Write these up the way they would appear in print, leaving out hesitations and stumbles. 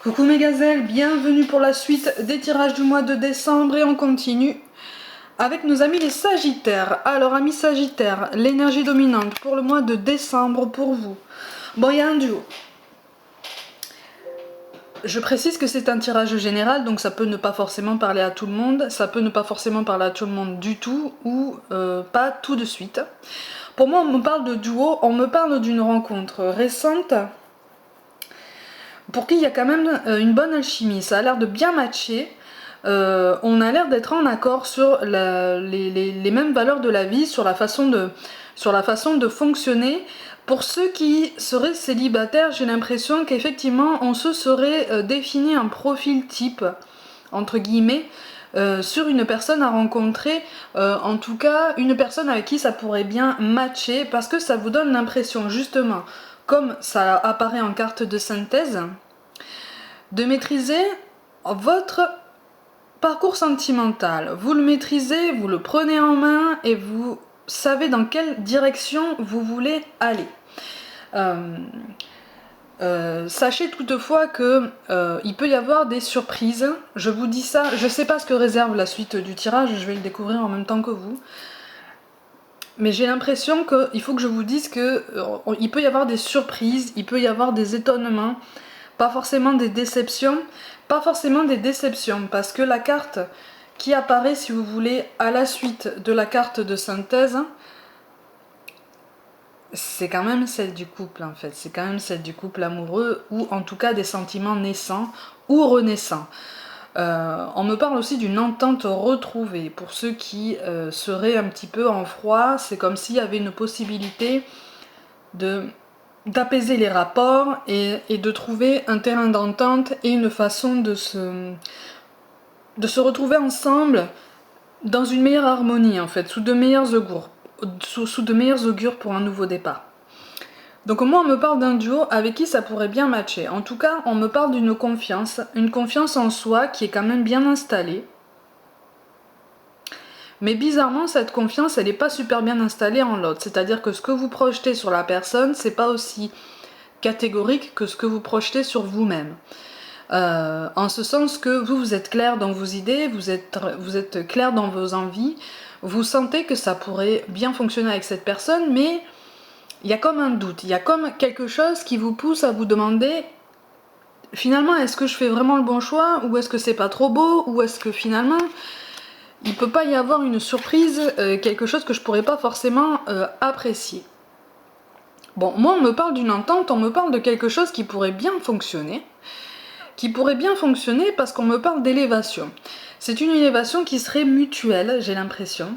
Coucou mes gazelles, bienvenue pour la suite des tirages du mois de décembre et on continue avec nos amis les Sagittaires. Alors amis Sagittaires, l'énergie dominante pour le mois de décembre pour vous. Bon, il y a un duo. Je précise que c'est un tirage général, donc ça peut ne pas forcément parler à tout le monde, ça peut ne pas forcément parler à tout le monde du tout, ou pas tout de suite. Pour moi, on me parle de duo, on me parle d'une rencontre récente, pour qui il y a quand même une bonne alchimie, ça a l'air de bien matcher. On a l'air d'être en accord sur les mêmes valeurs de la vie, sur la façon de fonctionner. Pour ceux qui seraient célibataires, j'ai l'impression qu'effectivement on se serait défini un profil type, entre guillemets, sur une personne à rencontrer, en tout cas une personne avec qui ça pourrait bien matcher, parce que ça vous donne l'impression justement, comme ça apparaît en carte de synthèse, de maîtriser votre parcours sentimental. Vous le maîtrisez, vous le prenez en main et vous savez dans quelle direction vous voulez aller. Sachez toutefois que il peut y avoir des surprises. Je vous dis ça, je sais pas ce que réserve la suite du tirage, je vais le découvrir en même temps que vous. Mais j'ai l'impression qu'il faut que je vous dise que il peut y avoir des surprises, il peut y avoir des étonnements, pas forcément des déceptions, parce que la carte qui apparaît, si vous voulez, à la suite de la carte de synthèse, c'est quand même celle du couple en fait, c'est quand même celle du couple amoureux, ou en tout cas des sentiments naissants ou renaissants. On me parle aussi d'une entente retrouvée. Pour ceux qui seraient un petit peu en froid, c'est comme s'il y avait une possibilité d'apaiser les rapports et de trouver un terrain d'entente et une façon de se retrouver ensemble dans une meilleure harmonie en fait, sous de meilleurs augures, sous de meilleurs augures pour un nouveau départ. Donc moi on me parle d'un duo avec qui ça pourrait bien matcher. En tout cas, on me parle d'une confiance, une confiance en soi qui est quand même bien installée. Mais bizarrement, cette confiance, elle n'est pas super bien installée en l'autre. C'est-à-dire que ce que vous projetez sur la personne, c'est pas aussi catégorique que ce que vous projetez sur vous-même. En ce sens que vous êtes clair dans vos idées, vous êtes clair dans vos envies, vous sentez que ça pourrait bien fonctionner avec cette personne, mais il y a comme un doute, il y a comme quelque chose qui vous pousse à vous demander finalement est-ce que je fais vraiment le bon choix, ou est-ce que c'est pas trop beau, ou est-ce que finalement il peut pas y avoir une surprise, quelque chose que je pourrais pas forcément apprécier. Bon, moi on me parle d'une entente, on me parle de quelque chose qui pourrait bien fonctionner, parce qu'on me parle d'élévation. C'est une élévation qui serait mutuelle, j'ai l'impression.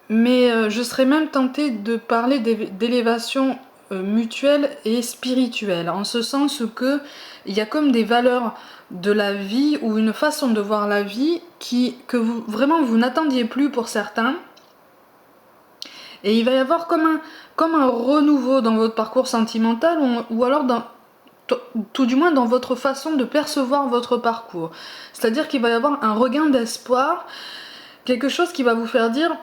Mais je serais même tentée de parler d'élévation mutuelle et spirituelle, en ce sens que il y a comme des valeurs de la vie ou une façon de voir la vie que vous, vraiment vous n'attendiez plus pour certains. Et il va y avoir comme un renouveau dans votre parcours sentimental, ou alors tout du moins dans votre façon de percevoir votre parcours. C'est-à-dire qu'il va y avoir un regain d'espoir, quelque chose qui va vous faire dire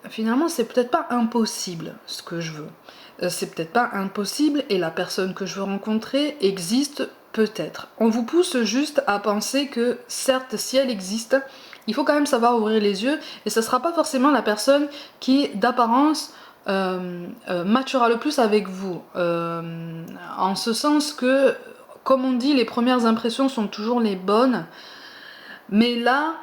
finalement c'est peut-être pas impossible ce que je veux. C'est peut-être pas impossible et la personne que je veux rencontrer existe peut-être. On vous pousse juste à penser que certes si elle existe, il faut quand même savoir ouvrir les yeux, et ce sera pas forcément la personne qui d'apparence matchera le plus avec vous. En ce sens que, comme on dit, les premières impressions sont toujours les bonnes, mais là,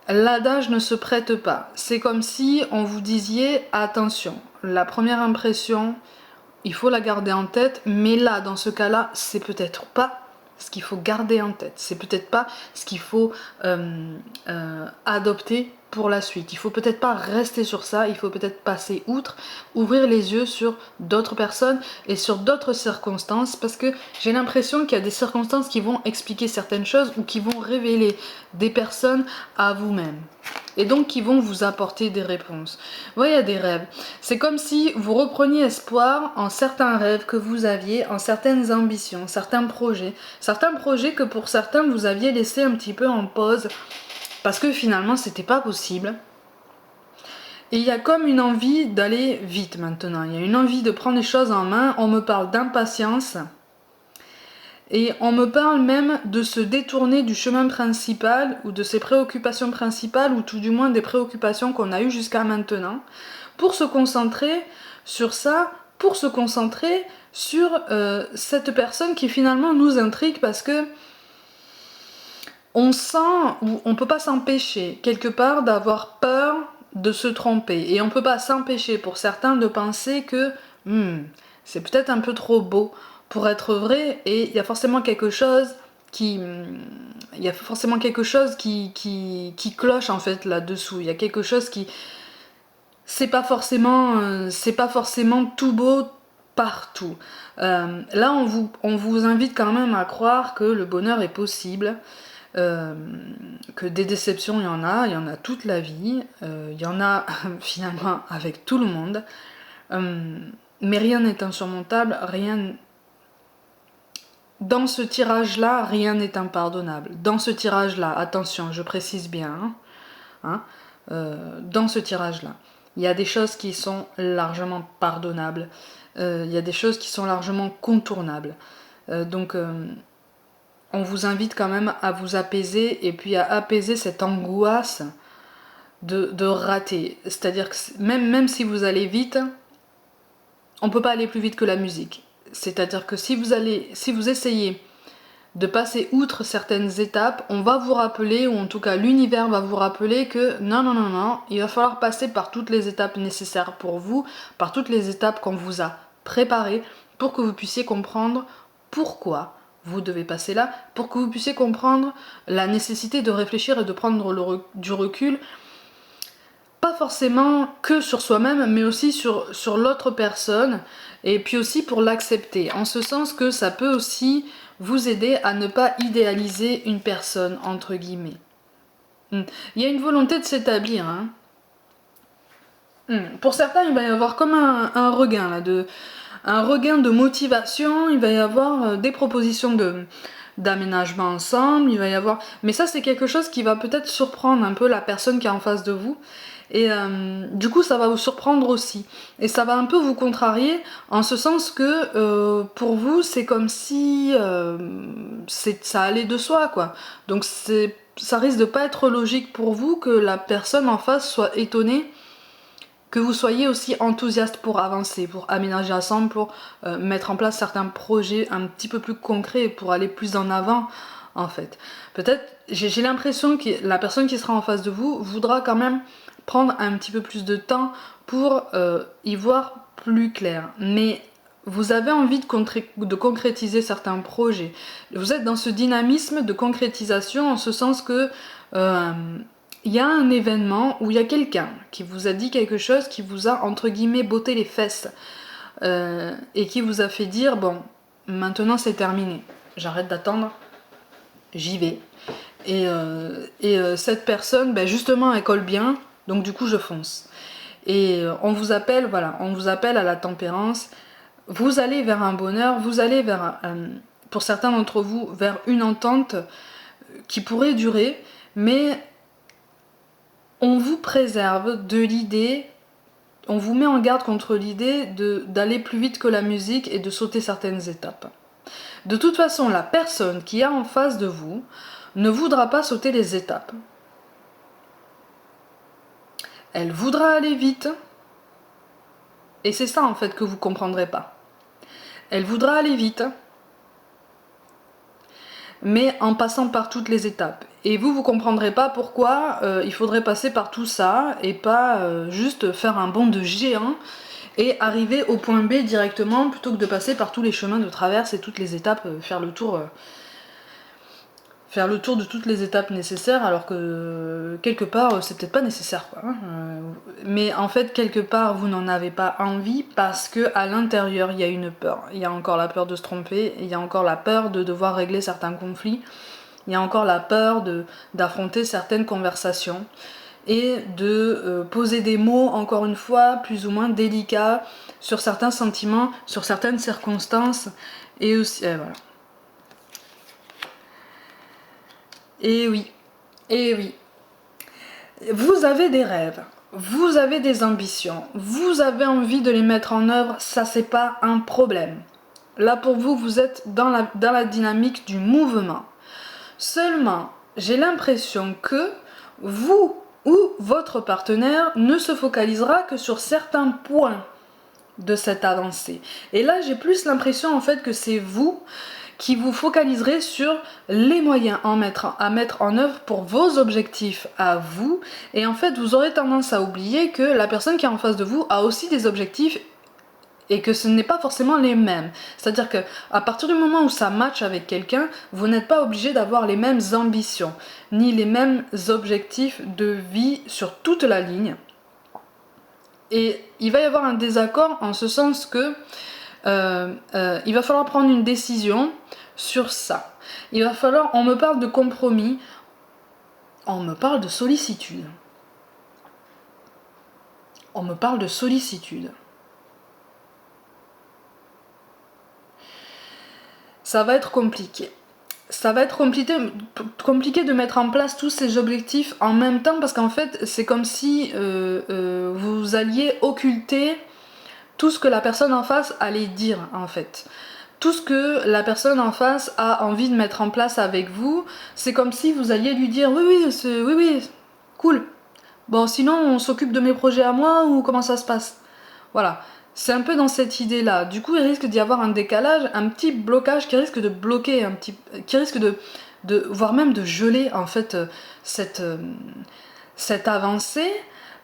l'adage ne se prête pas. C'est comme si on vous disiez attention, la première impression, il faut la garder en tête, mais là, dans ce cas-là, c'est peut-être pas ce qu'il faut garder en tête. C'est peut-être pas ce qu'il faut adopter pour la suite. Il faut peut-être pas rester sur ça, il faut peut-être passer outre, ouvrir les yeux sur d'autres personnes et sur d'autres circonstances, parce que j'ai l'impression qu'il y a des circonstances qui vont expliquer certaines choses ou qui vont révéler des personnes à vous-même. Et donc qui vont vous apporter des réponses. Vous voyez, il y a des rêves. C'est comme si vous repreniez espoir en certains rêves que vous aviez, en certaines ambitions, certains projets que pour certains vous aviez laissé un petit peu en pause parce que finalement c'était pas possible. Et il y a comme une envie d'aller vite maintenant, il y a une envie de prendre les choses en main, on me parle d'impatience. Et on me parle même de se détourner du chemin principal ou de ses préoccupations principales ou tout du moins des préoccupations qu'on a eues jusqu'à maintenant pour se concentrer sur ça, pour se concentrer sur cette personne qui finalement nous intrigue parce que on sent ou on peut pas s'empêcher quelque part d'avoir peur de se tromper et on peut pas s'empêcher pour certains de penser que c'est peut-être un peu trop beau pour être vrai et il y a forcément quelque chose qui qui cloche en fait là-dessous. Il y a quelque chose qui c'est pas forcément tout beau partout. Là on vous invite quand même à croire que le bonheur est possible. Que des déceptions il y en a toute la vie, il y en a finalement avec tout le monde, mais rien n'est insurmontable, rien dans ce tirage-là, rien n'est impardonnable. Dans ce tirage-là, attention, je précise bien, dans ce tirage-là, il y a des choses qui sont largement pardonnables, il y a des choses qui sont largement contournables. Donc on vous invite quand même à vous apaiser et puis à apaiser cette angoisse de rater. C'est-à-dire que même si vous allez vite, on ne peut pas aller plus vite que la musique. C'est-à-dire que si vous essayez de passer outre certaines étapes, on va vous rappeler, ou en tout cas l'univers va vous rappeler que non, il va falloir passer par toutes les étapes nécessaires pour vous, par toutes les étapes qu'on vous a préparées pour que vous puissiez comprendre pourquoi vous devez passer là, pour que vous puissiez comprendre la nécessité de réfléchir et de prendre du recul, pas forcément que sur soi-même, mais aussi sur l'autre personne, et puis aussi pour l'accepter, en ce sens que ça peut aussi vous aider à ne pas idéaliser une personne, entre guillemets. Il y a une volonté de s'établir. Pour certains, il va y avoir comme un regain, là, un regain de motivation, il va y avoir des propositions d'aménagement ensemble, il va y avoir... Mais ça, c'est quelque chose qui va peut-être surprendre un peu la personne qui est en face de vous. Et du coup, ça va vous surprendre aussi. Et ça va un peu vous contrarier, en ce sens que pour vous, c'est comme si ça allait de soi, quoi. Donc ça risque de pas être logique pour vous que la personne en face soit étonnée que vous soyez aussi enthousiaste pour avancer, pour aménager ensemble, pour mettre en place certains projets un petit peu plus concrets, pour aller plus en avant, en fait. Peut-être, j'ai l'impression que la personne qui sera en face de vous voudra quand même prendre un petit peu plus de temps pour y voir plus clair. Mais vous avez envie de concrétiser certains projets. Vous êtes dans ce dynamisme de concrétisation en ce sens que il y a un événement où il y a quelqu'un qui vous a dit quelque chose, qui vous a entre guillemets botté les fesses et qui vous a fait dire bon, maintenant c'est terminé, j'arrête d'attendre, j'y vais. Et cette personne, ben justement, elle colle bien, donc du coup je fonce. Et on vous appelle, voilà, on vous appelle à la tempérance. Vous allez vers un bonheur, vous allez vers, pour certains d'entre vous, vers une entente qui pourrait durer, mais on vous préserve de l'idée, on vous met en garde contre l'idée d'aller plus vite que la musique et de sauter certaines étapes. De toute façon, la personne qui est en face de vous ne voudra pas sauter les étapes. Elle voudra aller vite, et c'est ça en fait que vous comprendrez pas. Elle voudra aller vite, mais en passant par toutes les étapes. Et vous comprendrez pas pourquoi il faudrait passer par tout ça et pas juste faire un bond de géant et arriver au point B directement plutôt que de passer par tous les chemins de traverse et toutes les étapes, faire le tour de toutes les étapes nécessaires alors que quelque part c'est peut-être pas nécessaire quoi. Mais en fait quelque part vous n'en avez pas envie parce que à l'intérieur il y a une peur. Il y a encore la peur de se tromper, il y a encore la peur de devoir régler certains conflits, il y a encore la peur d'affronter certaines conversations et de poser des mots encore une fois plus ou moins délicats sur certains sentiments, sur certaines circonstances et aussi voilà. Et oui, et oui. Vous avez des rêves, vous avez des ambitions, vous avez envie de les mettre en œuvre, ça c'est pas un problème. Là pour vous, vous êtes dans la dynamique du mouvement. Seulement, j'ai l'impression que vous ou votre partenaire ne se focalisera que sur certains points de cette avancée. Et là, j'ai plus l'impression en fait que c'est vous qui vous focaliserez sur les moyens à mettre en œuvre pour vos objectifs à vous. Et en fait, vous aurez tendance à oublier que la personne qui est en face de vous a aussi des objectifs et que ce n'est pas forcément les mêmes. C'est-à-dire que à partir du moment où ça match avec quelqu'un, vous n'êtes pas obligé d'avoir les mêmes ambitions, ni les mêmes objectifs de vie sur toute la ligne. Et il va y avoir un désaccord en ce sens que il va falloir prendre une décision sur ça. Il va falloir, on me parle de compromis, on me parle de sollicitude. On me parle de sollicitude. Ça va être compliqué. Ça va être compliqué de mettre en place tous ces objectifs en même temps parce qu'en fait, c'est comme si vous alliez occulter tout ce que la personne en face allait dire en fait. Tout ce que la personne en face a envie de mettre en place avec vous, c'est comme si vous alliez lui dire oui, cool. Bon, sinon on s'occupe de mes projets à moi ou comment ça se passe? Voilà. C'est un peu dans cette idée-là. Du coup, il risque d'y avoir un décalage, un petit blocage qui risque de bloquer, qui risque voire même de geler en fait cette avancée,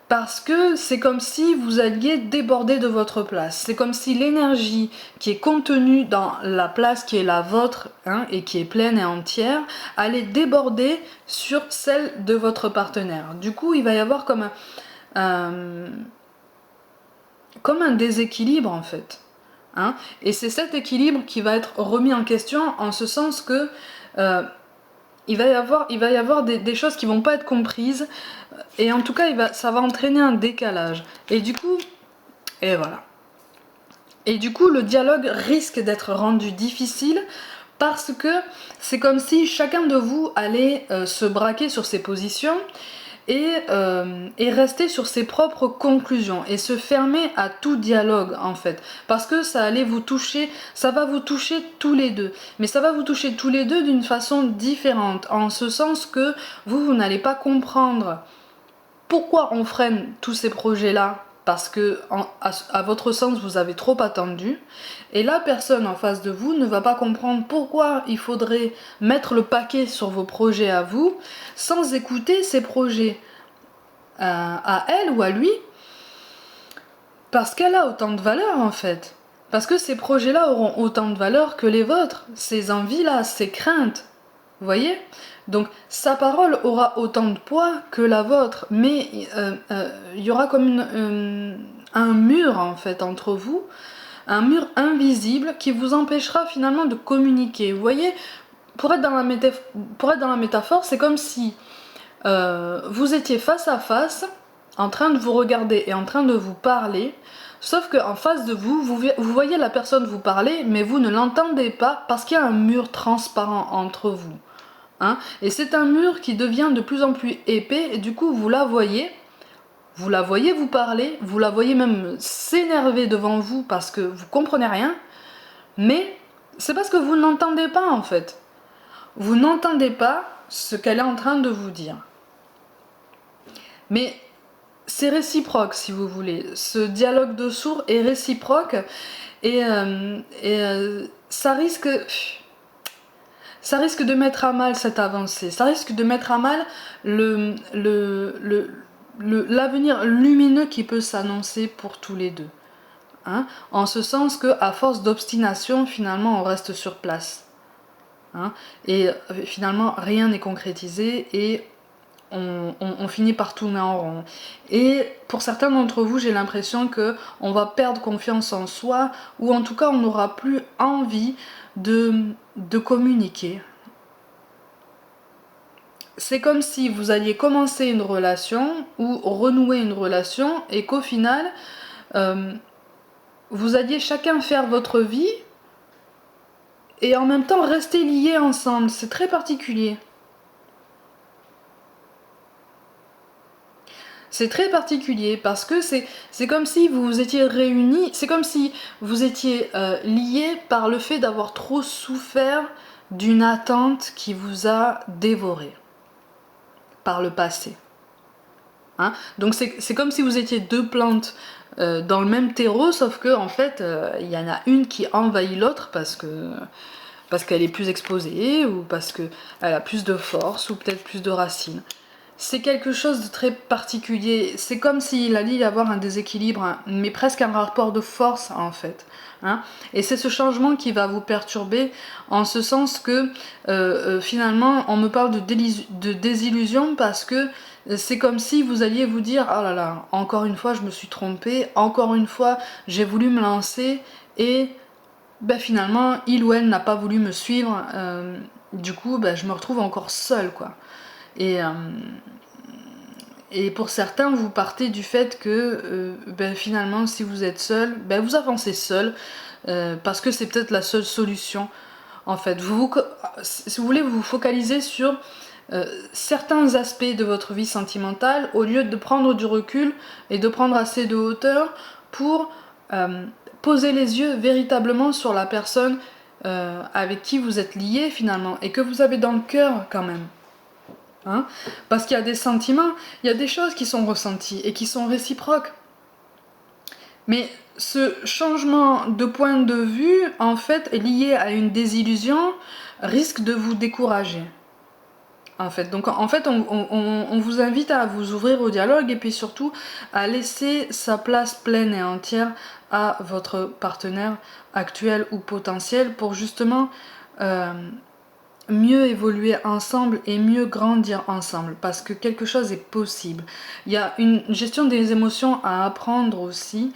parce que c'est comme si vous alliez déborder de votre place. C'est comme si l'énergie qui est contenue dans la place qui est la vôtre et qui est pleine et entière allait déborder sur celle de votre partenaire. Du coup, il va y avoir comme un déséquilibre en fait. Et c'est cet équilibre qui va être remis en question en ce sens que il va y avoir des choses qui vont pas être comprises et en tout cas ça va entraîner un décalage. Et du coup, et voilà. Et du coup, le dialogue risque d'être rendu difficile parce que c'est comme si chacun de vous allait se braquer sur ses positions et rester sur ses propres conclusions et se fermer à tout dialogue en fait, parce que ça va vous toucher tous les deux, mais ça va vous toucher tous les deux d'une façon différente, en ce sens que vous n'allez pas comprendre pourquoi on freine tous ces projets là parce que à votre sens vous avez trop attendu, et la personne en face de vous ne va pas comprendre pourquoi il faudrait mettre le paquet sur vos projets à vous sans écouter ces projets à elle ou à lui, parce qu'elle a autant de valeur en fait, parce que ces projets là auront autant de valeur que les vôtres, ces envies là, ces craintes, vous voyez. Donc sa parole aura autant de poids que la vôtre, mais il y aura comme un mur en fait entre vous, un mur invisible qui vous empêchera finalement de communiquer. Vous voyez, pour être dans la métaphore, c'est comme si vous étiez face à face, en train de vous regarder et en train de vous parler, sauf qu'en face de vous, vous voyez la personne vous parler, mais vous ne l'entendez pas parce qu'il y a un mur transparent entre vous. Et c'est un mur qui devient de plus en plus épais, et du coup vous la voyez vous parler, vous la voyez même s'énerver devant vous parce que vous comprenez rien, mais c'est parce que vous n'entendez pas en fait. Vous n'entendez pas ce qu'elle est en train de vous dire. Mais c'est réciproque si vous voulez. Ce dialogue de sourds est réciproque et ça risque de mettre à mal cette avancée. Ça risque de mettre à mal l'avenir lumineux qui peut s'annoncer pour tous les deux. En ce sens que à force d'obstination, finalement, on reste sur place. Et finalement, rien n'est concrétisé et on finit par tourner en rond. Et pour certains d'entre vous, j'ai l'impression que on va perdre confiance en soi, ou en tout cas on n'aura plus envie de communiquer. C'est comme si vous alliez commencer une relation ou renouer une relation et qu'au final vous alliez chacun faire votre vie et en même temps rester liés ensemble. C'est très particulier. C'est très particulier parce que c'est comme si vous vous étiez réunis, c'est comme si vous étiez liés par le fait d'avoir trop souffert d'une attente qui vous a dévoré par le passé. Hein, donc c'est comme si vous étiez deux plantes dans le même terreau, sauf que en fait il y en a une qui envahit l'autre parce qu'elle est plus exposée ou parce qu'elle a plus de force ou peut-être plus de racines. C'est quelque chose de très particulier. C'est comme s'il allait y avoir un déséquilibre, hein, mais presque un rapport de force en fait. Hein. Et c'est ce changement qui va vous perturber en ce sens que finalement on me parle de désillusion parce que c'est comme si vous alliez vous dire oh là là, encore une fois je me suis trompée, encore une fois j'ai voulu me lancer et ben, finalement il ou elle n'a pas voulu me suivre. Du coup ben, je me retrouve encore seule quoi. Et, et pour certains, vous partez du fait que ben, finalement, si vous êtes seul, ben, vous avancez seul parce que c'est peut-être la seule solution. En fait, si vous voulez vous focaliser sur certains aspects de votre vie sentimentale au lieu de prendre du recul et de prendre assez de hauteur pour poser les yeux véritablement sur la personne avec qui vous êtes lié finalement et que vous avez dans le cœur quand même. Hein, parce qu'il y a des sentiments, il y a des choses qui sont ressenties et qui sont réciproques. Mais ce changement de point de vue, en fait, lié à une désillusion, risque de vous décourager. En fait, donc en fait, on vous invite à vous ouvrir au dialogue et puis surtout à laisser sa place pleine et entière à votre partenaire actuel ou potentiel pour justement mieux évoluer ensemble et mieux grandir ensemble parce que quelque chose est possible. Il y a une gestion des émotions à apprendre aussi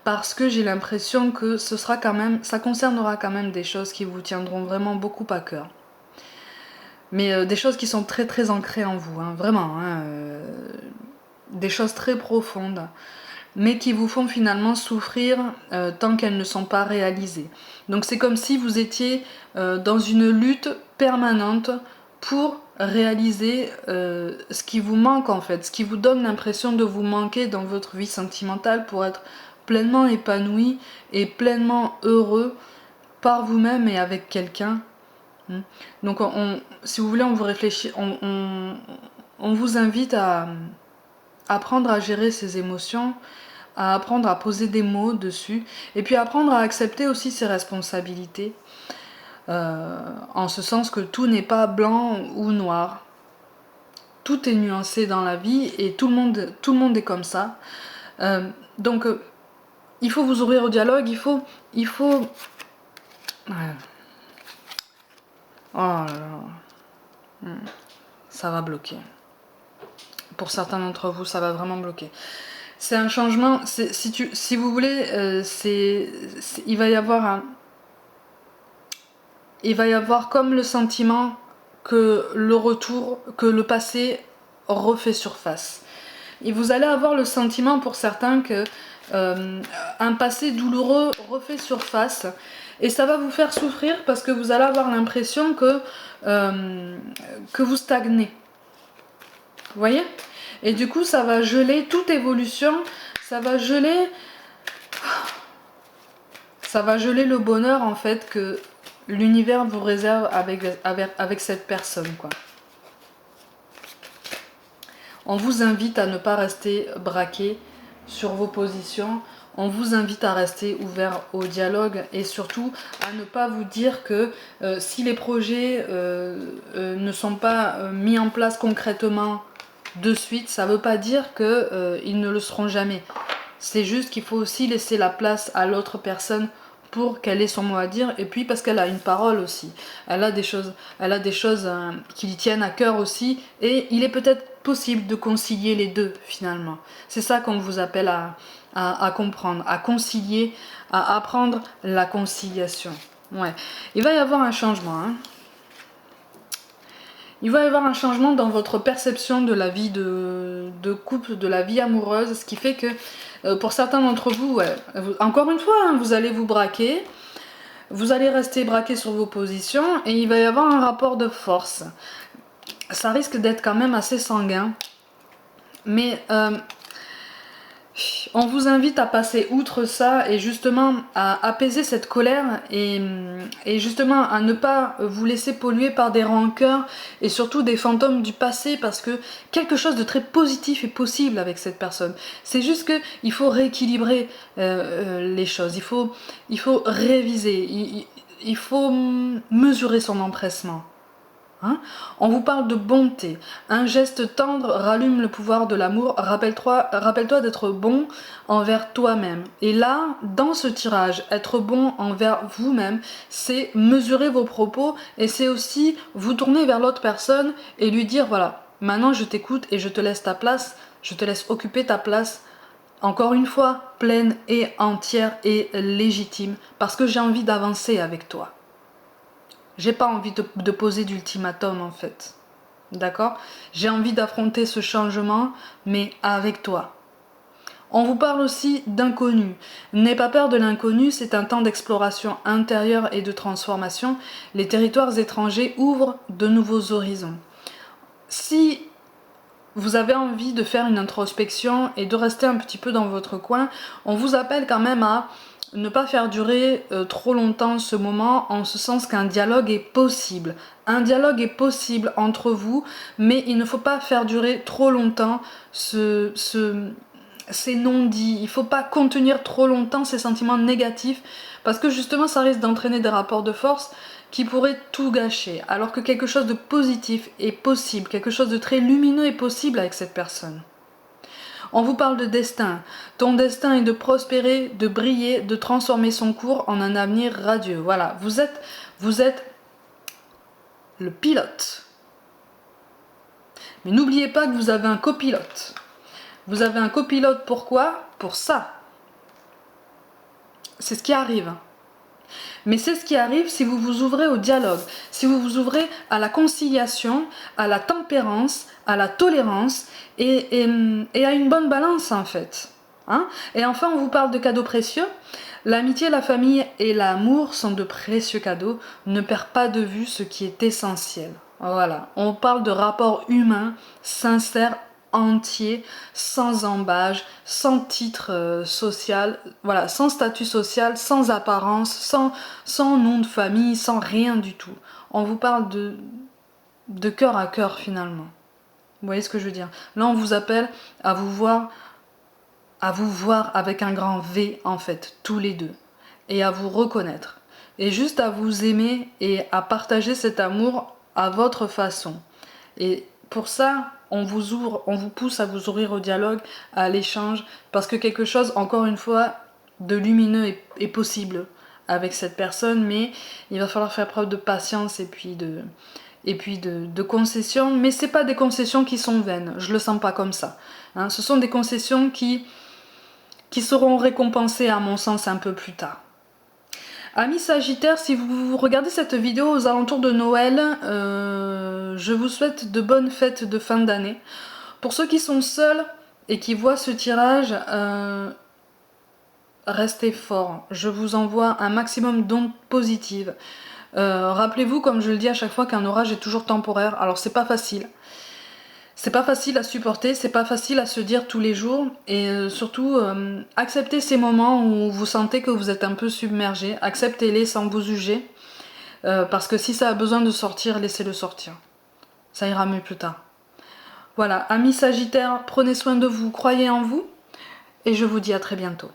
parce que j'ai l'impression que ça concernera quand même des choses qui vous tiendront vraiment beaucoup à cœur. Mais des choses qui sont très très ancrées en vous, hein, vraiment, hein, des choses très profondes, mais qui vous font finalement souffrir tant qu'elles ne sont pas réalisées. Donc c'est comme si vous étiez dans une lutte permanente pour réaliser ce qui vous manque en fait, ce qui vous donne l'impression de vous manquer dans votre vie sentimentale pour être pleinement épanoui et pleinement heureux par vous-même et avec quelqu'un. Donc si vous voulez, on vous réfléchit, on vous invite à apprendre à gérer ses émotions, à apprendre à poser des mots dessus, et puis apprendre à accepter aussi ses responsabilités, en ce sens que tout n'est pas blanc ou noir. Tout est nuancé dans la vie et tout le monde est comme ça. Donc il faut vous ouvrir au dialogue, il faut... Ouais. Oh là là. Ça va bloquer. Pour certains d'entre vous, ça va vraiment bloquer. C'est un changement, si vous voulez, il va y avoir comme le sentiment que le passé refait surface. Et vous allez avoir le sentiment pour certains que un passé douloureux refait surface. Et ça va vous faire souffrir parce que vous allez avoir l'impression que vous stagnez. Vous voyez ? Et du coup, ça va geler toute évolution, ça va geler le bonheur en fait que l'univers vous réserve avec cette personne, quoi. On vous invite à ne pas rester braqué sur vos positions. On vous invite à rester ouvert au dialogue et surtout à ne pas vous dire que si les projets ne sont pas mis en place concrètement de suite, ça ne veut pas dire qu'ils ne le seront jamais. C'est juste qu'il faut aussi laisser la place à l'autre personne pour qu'elle ait son mot à dire, et puis parce qu'elle a une parole aussi. Elle a des choses qui lui tiennent à cœur aussi, et il est peut-être possible de concilier les deux finalement. C'est ça qu'on vous appelle à comprendre, à concilier, à apprendre la conciliation. Ouais. Il va y avoir un changement, hein. Il va y avoir un changement dans votre perception de la vie de couple, de la vie amoureuse, ce qui fait que pour certains d'entre vous, ouais, encore une fois, hein, vous allez vous braquer, vous allez rester braqué sur vos positions et il va y avoir un rapport de force. Ça risque d'être quand même assez sanguin, mais On vous invite à passer outre ça et justement à apaiser cette colère et justement à ne pas vous laisser polluer par des rancœurs et surtout des fantômes du passé parce que quelque chose de très positif est possible avec cette personne. C'est juste que il faut rééquilibrer les choses, il faut réviser, il faut mesurer son empressement. Hein, on vous parle de bonté. Un geste tendre rallume le pouvoir de l'amour. Rappelle-toi d'être bon envers toi-même. Et là, dans ce tirage, être bon envers vous-même, c'est mesurer vos propos et c'est aussi vous tourner vers l'autre personne et lui dire voilà, maintenant je t'écoute et je te laisse ta place, je te laisse occuper ta place. Encore une fois, pleine et entière et légitime, parce que j'ai envie d'avancer avec toi. J'ai pas envie de poser d'ultimatum en fait. D'accord? J'ai envie d'affronter ce changement, mais avec toi. On vous parle aussi d'inconnu. N'aie pas peur de l'inconnu, c'est un temps d'exploration intérieure et de transformation. Les territoires étrangers ouvrent de nouveaux horizons. Si vous avez envie de faire une introspection et de rester un petit peu dans votre coin, on vous appelle quand même à ne pas faire durer trop longtemps ce moment, en ce sens qu'un dialogue est possible. Un dialogue est possible entre vous, mais il ne faut pas faire durer trop longtemps ces non-dits. Il ne faut pas contenir trop longtemps ces sentiments négatifs, parce que justement ça risque d'entraîner des rapports de force qui pourraient tout gâcher, alors que quelque chose de positif est possible, quelque chose de très lumineux est possible avec cette personne. On vous parle de destin. Ton destin est de prospérer, de briller, de transformer son cours en un avenir radieux. Voilà, vous êtes le pilote. Mais n'oubliez pas que vous avez un copilote. Vous avez un copilote pourquoi? Pour ça. C'est ce qui arrive. Mais c'est ce qui arrive si vous vous ouvrez au dialogue, si vous vous ouvrez à la conciliation, à la tempérance, à la tolérance et à une bonne balance en fait. Hein, et enfin, on vous parle de cadeaux précieux. L'amitié, la famille et l'amour sont de précieux cadeaux. Ne perds pas de vue ce qui est essentiel. Voilà, on parle de rapports humains, sincères, entiers, sans embâge, sans titre social, voilà, sans statut social, sans apparence, sans nom de famille, sans rien du tout. On vous parle de cœur à cœur finalement. Vous voyez ce que je veux dire? Là, on vous appelle à vous voir avec un grand V en fait, tous les deux, et à vous reconnaître, et juste à vous aimer et à partager cet amour à votre façon. Et pour ça, on vous ouvre, on vous pousse à vous ouvrir au dialogue, à l'échange, parce que quelque chose, encore une fois, de lumineux est possible avec cette personne, mais il va falloir faire preuve de patience et puis de concessions, mais c'est pas des concessions qui sont vaines, je le sens pas comme ça. Hein, ce sont des concessions qui seront récompensées à mon sens un peu plus tard. Amis Sagittaires, si vous regardez cette vidéo aux alentours de Noël, je vous souhaite de bonnes fêtes de fin d'année. Pour ceux qui sont seuls et qui voient ce tirage, restez forts. Je vous envoie un maximum d'ondes positives. Rappelez-vous, comme je le dis à chaque fois, qu'un orage est toujours temporaire. Alors c'est pas facile. C'est pas facile à supporter, c'est pas facile à se dire tous les jours et surtout acceptez ces moments où vous sentez que vous êtes un peu submergé, acceptez-les sans vous juger parce que si ça a besoin de sortir, laissez-le sortir. Ça ira mieux plus tard. Voilà, amis Sagittaires, prenez soin de vous, croyez en vous et je vous dis à très bientôt.